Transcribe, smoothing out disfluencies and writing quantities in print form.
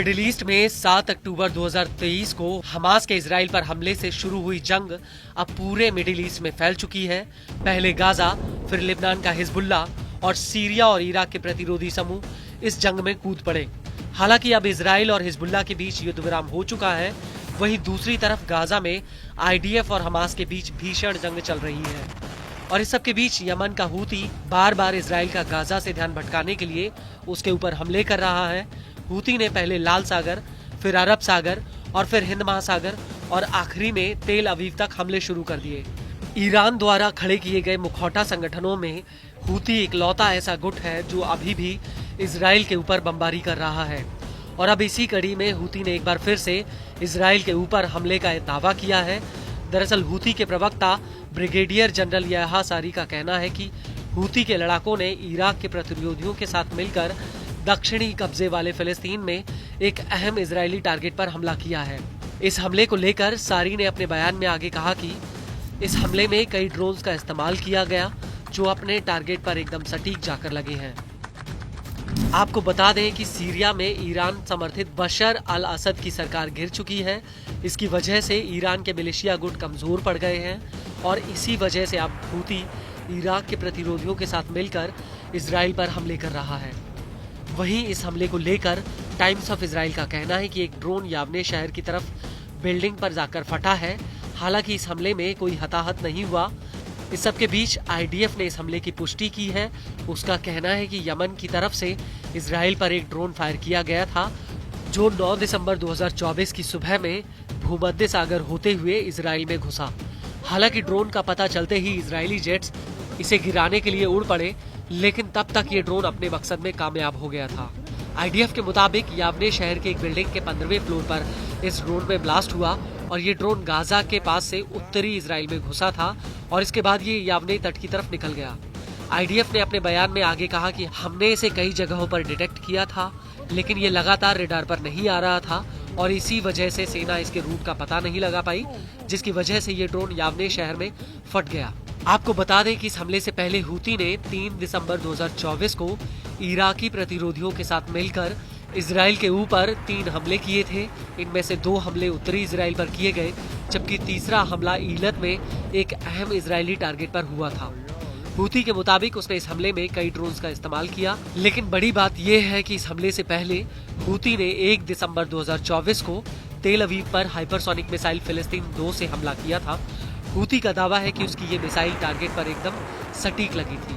Middle east में 7 अक्टूबर 2023 को Hamas के इजराइल पर हमले से शुरू हुई जंग अब पूरे मिडिल ईस्ट में फैल चुकी है। पहले गाजा, फिर लेबनान का हिजबुल्ला और सीरिया और इराक के प्रतिरोधी समूह इस जंग में कूद पड़े। हालांकि अब इजराइल और हिजबुल्ला के बीच युद्ध विराम हो चुका है, वहीं दूसरी तरफ गाजा में आईडीएफ और हमास के बीच भीषण जंग चल रही है। और इस सब के बीच यमन का हूती बार बार इजराइल का गाजा से ध्यान भटकाने के लिए उसके ऊपर हमले कर रहा है। हूती ने पहले लाल सागर, फिर अरब सागर और फिर हिंद महासागर और आखिरी में तेल अवीव तक हमले शुरू कर दिए। ईरान द्वारा खड़े किए गए मुखौटा संगठनों में हूती इकलौता ऐसा गुट है जो अभी भी इजराइल के ऊपर बमबारी कर रहा है। और अब इसी कड़ी में हूती ने एक बार फिर से इजराइल के ऊपर हमले का दावा किया है। दरअसल हूती के प्रवक्ता ब्रिगेडियर जनरल याह्या सारी का कहना है कि हूती के लड़ाकों ने इराक के प्रतिरोधियों के साथ मिलकर दक्षिणी कब्जे वाले फिलिस्तीन में एक अहम इजरायली टारगेट पर हमला किया है। इस हमले को लेकर सारी ने अपने बयान में आगे कहा कि इस हमले में कई ड्रोन्स का इस्तेमाल किया गया जो अपने टारगेट पर एकदम सटीक जाकर लगे हैं। आपको बता दें कि सीरिया में ईरान समर्थित बशर अल असद की सरकार गिर चुकी है। इसकी वजह से ईरान के मिलिशिया गुट कमजोर पड़ गए हैं और इसी वजह से अब हूती इराक के प्रतिरोधियों के साथ मिलकर इजराइल पर हमले कर रहा है। वहीं इस हमले को लेकर टाइम्स ऑफ इजराइल का कहना है कि एक ड्रोन यावने शहर की तरफ बिल्डिंग पर जाकर फटा है। हालांकि इस हमले में कोई हताहत नहीं हुआ। इस सब के बीच आईडीएफ ने इस हमले की पुष्टि की है। उसका कहना है कि यमन की तरफ से इजराइल पर एक ड्रोन फायर किया गया था जो 9 दिसंबर 2024 की सुबह में भूमध्य सागर होते हुए इजराइल में घुसा। हालांकि ड्रोन का पता चलते ही इजरायली जेट्स इसे गिराने के लिए उड़ पड़े, लेकिन तब तक ये ड्रोन अपने मकसद में कामयाब हो गया था। आईडीएफ के मुताबिक यावने शहर के एक बिल्डिंग के 15वें फ्लोर पर इस ड्रोन में ब्लास्ट हुआ और ये ड्रोन गाजा के पास से उत्तरी इजराइल में घुसा था और इसके बाद ये यावने तट की तरफ निकल गया। आईडीएफ ने अपने बयान में आगे कहा कि हमने इसे कई जगहों पर डिटेक्ट किया था, लेकिन ये लगातार रडार पर नहीं आ रहा था और इसी वजह से सेना इसके रूट का पता नहीं लगा पाई, जिसकी वजह से ये ड्रोन यावने शहर में फट गया। आपको बता दें कि इस हमले से पहले हूती ने 3 दिसंबर 2024 को इराकी प्रतिरोधियों के साथ मिलकर इजराइल के ऊपर 3 हमले किए थे। इनमें से 2 हमले उत्तरी इजराइल पर किए गए, जबकि तीसरा हमला ईलत में एक अहम इजरायली टारगेट पर हुआ था। हूती के मुताबिक उसने इस हमले में कई ड्रोन्स का इस्तेमाल किया, लेकिन बड़ी बात यह है कि इस हमले से पहले हूती ने 1 दिसंबर 2024 को तेल अवीव पर हाइपरसोनिक मिसाइल फिलिस्तीन 2 से हमला किया था। हूती का दावा है कि उसकी ये मिसाइल टारगेट पर एकदम सटीक लगी थी।